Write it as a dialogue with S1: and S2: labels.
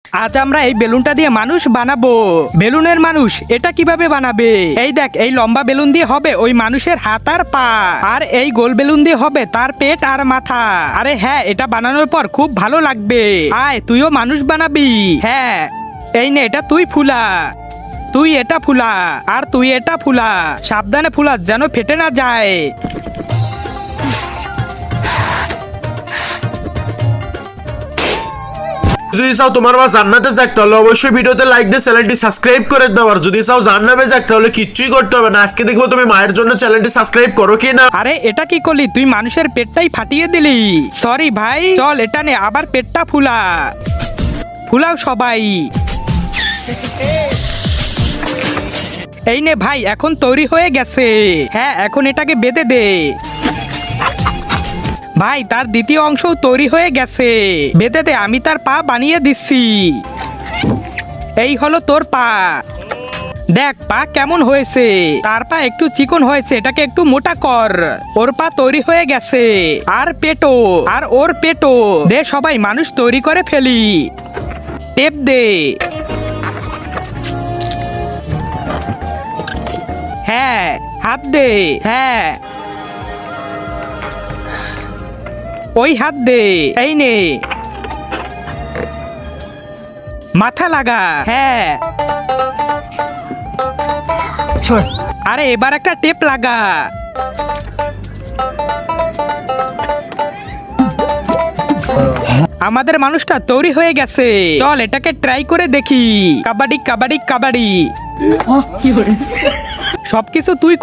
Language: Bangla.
S1: আজ আমরা এই বেলুনটা দিয়ে মানুষ বানাবো। বেলুনের মানুষ এটা কিভাবে বানাবে? এই দেখ, এই লম্বা বেলুন দিয়ে হবে ওই মানুষের হাত আর পা, আর এই গোল বেলুন দিয়ে হবে তার পেট আর মাথা। আরে হ্যাঁ, এটা বানানোর পর খুব ভালো লাগবে। আয়, তুইও মানুষ বানাবি। হ্যাঁ, এই নে, এটা তুই ফুলা, তুই এটা ফুলা, আর তুই এটা ফুলা। সাবধানে ফুলা, যেন ফেটে না যায়।
S2: যদি চাও তোমার মা জান্নাতে যাক তাহলে অবশ্যই ভিডিওতে লাইক দিয়ে চ্যানেলটি সাবস্ক্রাইব করে দাও, আর যদি চাও জাহান্নামে যাক তাহলে কিচ্ছুই করতে হবে না। আজকে দেখবো তুমি মায়ের জন্য চ্যানেলটি সাবস্ক্রাইব করো কি না।
S1: আরে এটা কি করলি? তুই মানুষের পেটটাই ফাটিয়ে দিলি। সরি ভাই, চল এটা নে, আবার পেটটা ফুলা, ফুলাও সবাই। এই নে ভাই, এখন তৈরি হয়ে গেছে। হ্যাঁ, এখন এটাকে বেঁধে দে। ভাই, তার দ্বিতীয় অংশও তৈরি হয়ে গেছে। বেঁধে দে, আমি তার পা বানিয়ে দিচ্ছি। এই হলো তোর পা। দেখ পা কেমন হয়েছে। তার পা একটু চিকন হয়েছে, এটাকে একটু মোটা কর। ওর পা তৈরি হয়ে গেছে, আর পেটো, আর ওর পেটো দে। সবাই মানুষ তৈরি করে ফেলি। টেপ দে। হ্যাঁ, হাত দে। হ্যাঁ, ওই হাত দে। এই নে, মাথা লাগা। হ্যাঁ, আরে এবার একটা টেপ লাগা। আমাদের মানুষটা তৈরি হয়ে গেছে। চল এটাকে ট্রাই করে দেখি। কাবাডি কাবাডি কাবাডি। সবকিছু তুই